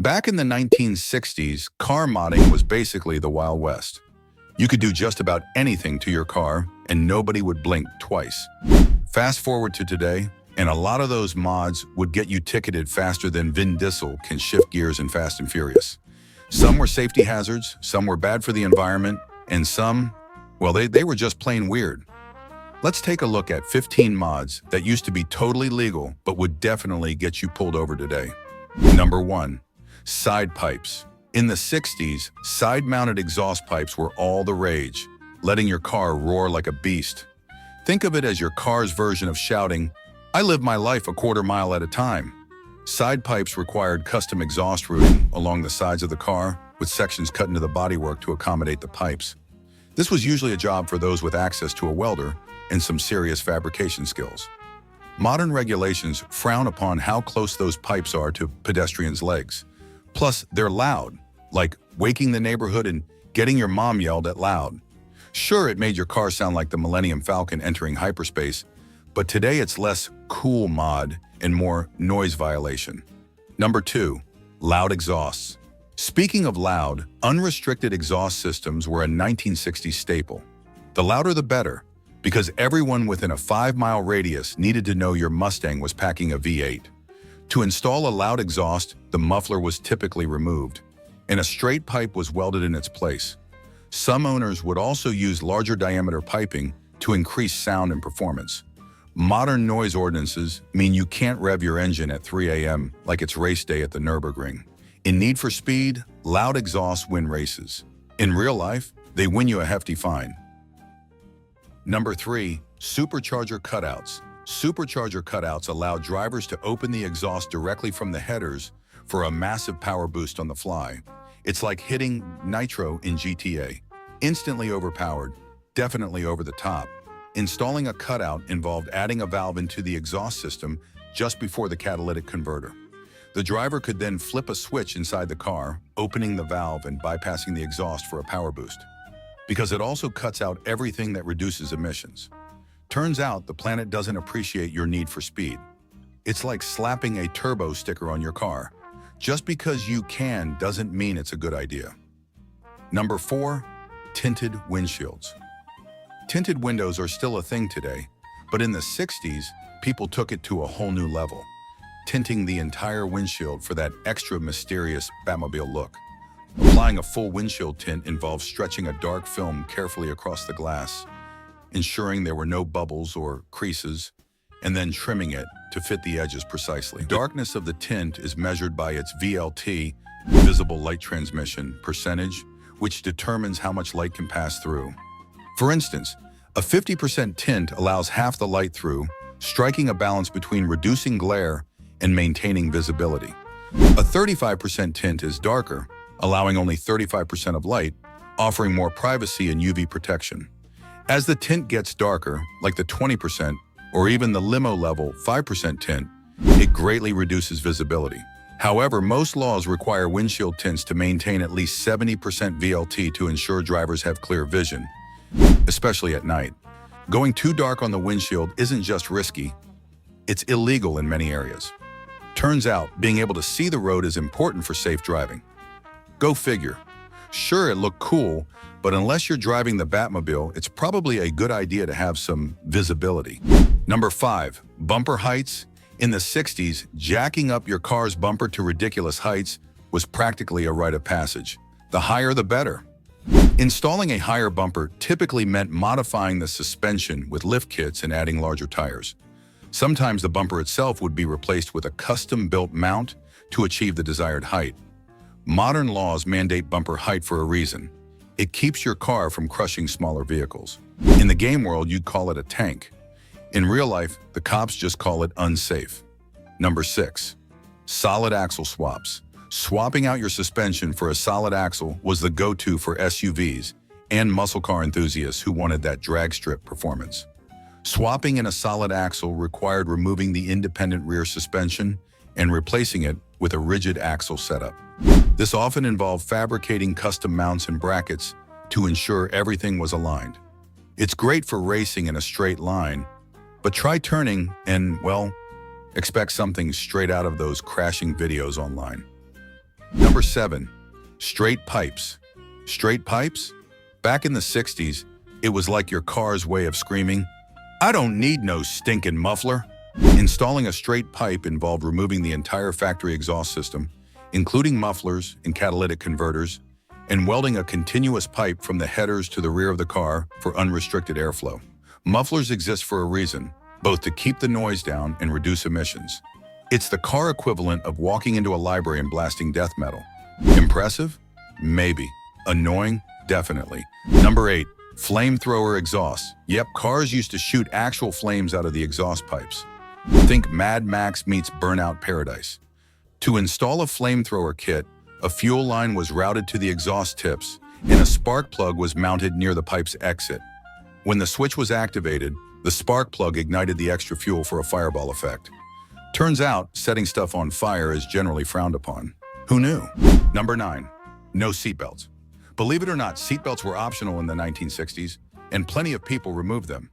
Back in the 1960s, car modding was basically the Wild West. You could do just about anything to your car, and nobody would blink twice. Fast forward to today, and a lot of those mods would get you ticketed faster than Vin Diesel can shift gears in Fast and Furious. Some were safety hazards, some were bad for the environment, and some, well, they were just plain weird. Let's take a look at 15 mods that used to be totally legal but would definitely get you pulled over today. Number 1. Side pipes. In the 60s, side-mounted exhaust pipes were all the rage, letting your car roar like a beast. Think of it as your car's version of shouting, "I live my life a quarter mile at a time." Side pipes required custom exhaust routing along the sides of the car, with sections cut into the bodywork to accommodate the pipes. This was usually a job for those with access to a welder and some serious fabrication skills. Modern regulations frown upon how close those pipes are to pedestrians' legs. Plus, they're loud, like waking the neighborhood and getting your mom yelled at loud. Sure, it made your car sound like the Millennium Falcon entering hyperspace, but today it's less cool mod and more noise violation. Number 2. Loud exhausts. Speaking of loud, unrestricted exhaust systems were a 1960s staple. The louder the better, because everyone within a 5-mile radius needed to know your Mustang was packing a V8. To install a loud exhaust, the muffler was typically removed, and a straight pipe was welded in its place. Some owners would also use larger diameter piping to increase sound and performance. Modern noise ordinances mean you can't rev your engine at 3 a.m. like it's race day at the Nürburgring. In Need for Speed, loud exhausts win races. In real life, they win you a hefty fine. Number 3. Supercharger cutouts. Supercharger cutouts allow drivers to open the exhaust directly from the headers for a massive power boost on the fly. It's like hitting nitro in GTA. Instantly overpowered, definitely over the top. Installing a cutout involved adding a valve into the exhaust system just before the catalytic converter. The driver could then flip a switch inside the car, opening the valve and bypassing the exhaust for a power boost. Because it also cuts out everything that reduces emissions. Turns out the planet doesn't appreciate your need for speed. It's like slapping a turbo sticker on your car. Just because you can doesn't mean it's a good idea. Number 4. Tinted windshields. Tinted windows are still a thing today, but in the 60s, people took it to a whole new level, tinting the entire windshield for that extra mysterious Batmobile look. Applying a full windshield tint involves stretching a dark film carefully across the glass, ensuring there were no bubbles or creases, and then trimming it to fit the edges precisely. Darkness of the tint is measured by its VLT, visible light transmission, percentage, which determines how much light can pass through. For instance, a 50% tint allows half the light through, striking a balance between reducing glare and maintaining visibility. A 35% tint is darker, allowing only 35% of light, offering more privacy and UV protection. As the tint gets darker, like the 20% or even the limo level 5% tint, it greatly reduces visibility. However, most laws require windshield tints to maintain at least 70% VLT to ensure drivers have clear vision, especially at night. Going too dark on the windshield isn't just risky, it's illegal in many areas. Turns out, being able to see the road is important for safe driving. Go figure. Sure, it looked cool, but unless you're driving the Batmobile, it's probably a good idea to have some visibility. Number 5. Bumper heights. In the 60s, jacking up your car's bumper to ridiculous heights was practically a rite of passage. The higher the better. Installing a higher bumper typically meant modifying the suspension with lift kits and adding larger tires. Sometimes the bumper itself would be replaced with a custom-built mount to achieve the desired height. Modern laws mandate bumper height for a reason. It keeps your car from crushing smaller vehicles. In the game world, you'd call it a tank. In real life, the cops just call it unsafe. Number 6. Solid axle swaps. Swapping out your suspension for a solid axle was the go-to for SUVs and muscle car enthusiasts who wanted that drag strip performance. Swapping in a solid axle required removing the independent rear suspension and replacing it with a rigid axle setup. This often involved fabricating custom mounts and brackets to ensure everything was aligned. It's great for racing in a straight line, but try turning and, well, expect something straight out of those crashing videos online. Number 7. Straight pipes. Straight pipes? Back in the 60s, it was like your car's way of screaming, "I don't need no stinking muffler." Installing a straight pipe involved removing the entire factory exhaust system, including mufflers and catalytic converters, and welding a continuous pipe from the headers to the rear of the car for unrestricted airflow. Mufflers exist for a reason, both to keep the noise down and reduce emissions. It's the car equivalent of walking into a library and blasting death metal. Impressive? Maybe. Annoying? Definitely. Number 8. Flamethrower exhaust. Yep, cars used to shoot actual flames out of the exhaust pipes. Think Mad Max meets Burnout Paradise. To install a flamethrower kit, a fuel line was routed to the exhaust tips, and a spark plug was mounted near the pipe's exit. When the switch was activated, the spark plug ignited the extra fuel for a fireball effect. Turns out, setting stuff on fire is generally frowned upon. Who knew? Number 9. No seatbelts. Believe it or not, seatbelts were optional in the 1960s, and plenty of people removed them.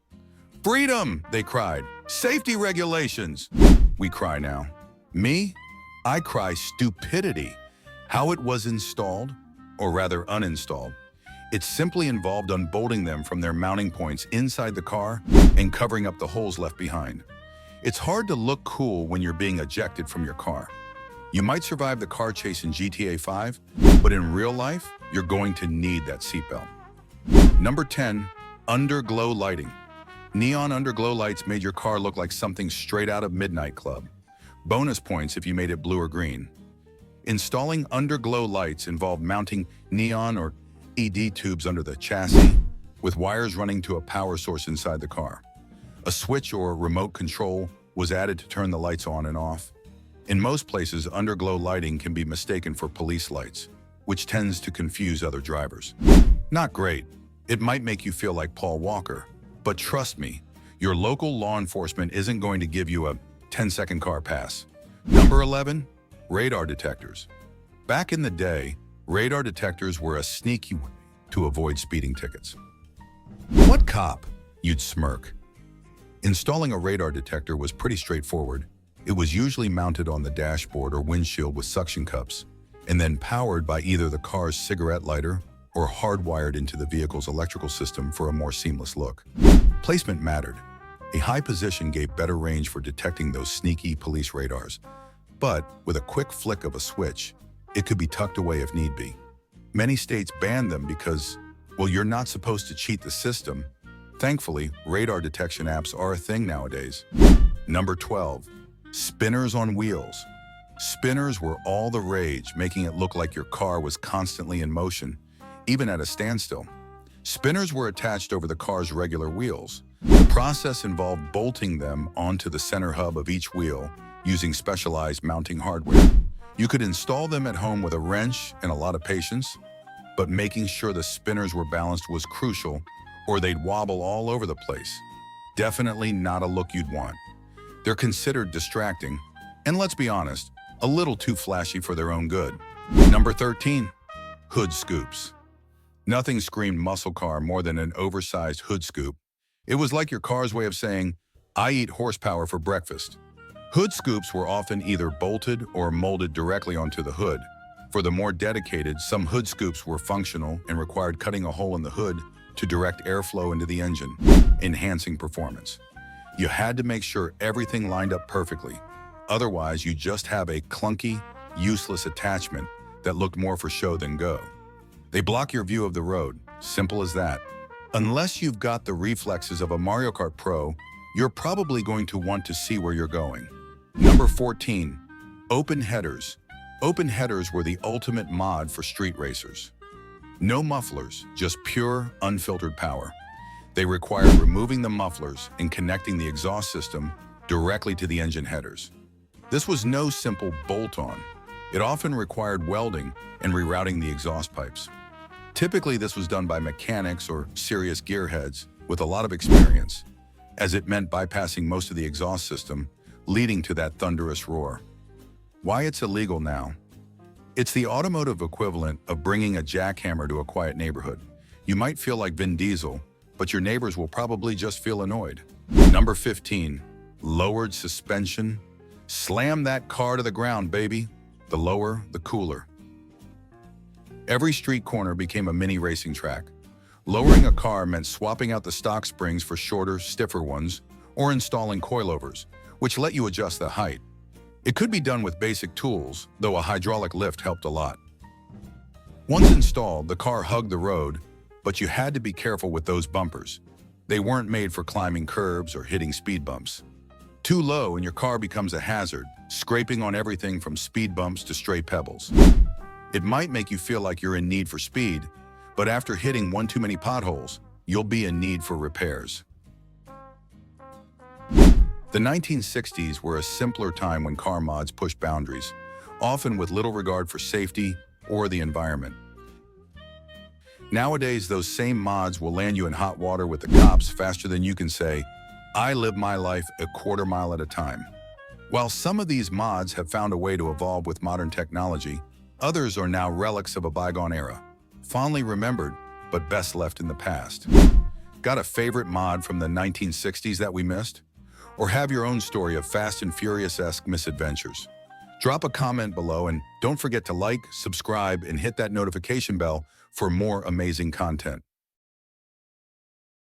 "Freedom!" they cried. "Safety regulations!" We cry now. Me? I cry stupidity. How it was installed, or rather uninstalled, it simply involved unbolting them from their mounting points inside the car and covering up the holes left behind. It's hard to look cool when you're being ejected from your car. You might survive the car chase in GTA 5, but in real life, you're going to need that seatbelt. Number 10. Underglow lighting. Neon underglow lights made your car look like something straight out of Midnight Club. Bonus points if you made it blue or green. Installing underglow lights involved mounting neon or LED tubes under the chassis, with wires running to a power source inside the car. A switch or remote control was added to turn the lights on and off. In most places, underglow lighting can be mistaken for police lights, which tends to confuse other drivers. Not great. It might make you feel like Paul Walker, but trust me, your local law enforcement isn't going to give you a 10-second car pass. Number 11. Radar detectors. Back in the day, radar detectors were a sneaky way to avoid speeding tickets. "What cop?" you'd smirk. Installing a radar detector was pretty straightforward. It was usually mounted on the dashboard or windshield with suction cups, and then powered by either the car's cigarette lighter or hardwired into the vehicle's electrical system for a more seamless look. Placement mattered. A high position gave better range for detecting those sneaky police radars, but with a quick flick of a switch, it could be tucked away if need be. Many states banned them because, well, you're not supposed to cheat the system. Thankfully, radar detection apps are a thing nowadays. Number 12. Spinners on wheels. Spinners were all the rage, making it look like your car was constantly in motion, even at a standstill. Spinners were attached over the car's regular wheels. The process involved bolting them onto the center hub of each wheel using specialized mounting hardware. You could install them at home with a wrench and a lot of patience, but making sure the spinners were balanced was crucial, or they'd wobble all over the place. Definitely not a look you'd want. They're considered distracting, and let's be honest, a little too flashy for their own good. Number 13. Hood scoops. Nothing screamed muscle car more than an oversized hood scoop. It was like your car's way of saying, "I eat horsepower for breakfast." Hood scoops were often either bolted or molded directly onto the hood. For the more dedicated, some hood scoops were functional and required cutting a hole in the hood to direct airflow into the engine, enhancing performance. You had to make sure everything lined up perfectly. Otherwise, you just have a clunky, useless attachment that looked more for show than go. They block your view of the road, simple as that. Unless you've got the reflexes of a Mario Kart Pro, you're probably going to want to see where you're going. Number 14. Open headers. Open headers were the ultimate mod for street racers. No mufflers, just pure, unfiltered power. They required removing the mufflers and connecting the exhaust system directly to the engine headers. This was no simple bolt-on. It often required welding and rerouting the exhaust pipes. Typically, this was done by mechanics or serious gearheads with a lot of experience, as it meant bypassing most of the exhaust system, leading to that thunderous roar. Why it's illegal now? It's the automotive equivalent of bringing a jackhammer to a quiet neighborhood. You might feel like Vin Diesel, but your neighbors will probably just feel annoyed. Number 15. Lowered suspension. Slam that car to the ground, baby. The lower, the cooler. Every street corner became a mini racing track. Lowering a car meant swapping out the stock springs for shorter, stiffer ones, or installing coilovers, which let you adjust the height. It could be done with basic tools, though a hydraulic lift helped a lot. Once installed, the car hugged the road, but you had to be careful with those bumpers. They weren't made for climbing curbs or hitting speed bumps. Too low and your car becomes a hazard, scraping on everything from speed bumps to stray pebbles. It might make you feel like you're in need for speed, but after hitting one too many potholes, you'll be in need for repairs. The 1960s were a simpler time when car mods pushed boundaries, often with little regard for safety or the environment. Nowadays, those same mods will land you in hot water with the cops faster than you can say, "I live my life a quarter mile at a time." While some of these mods have found a way to evolve with modern technology, others are now relics of a bygone era, fondly remembered, but best left in the past. Got a favorite mod from the 1960s that we missed? Or have your own story of Fast and Furious-esque misadventures? Drop a comment below and don't forget to like, subscribe, and hit that notification bell for more amazing content.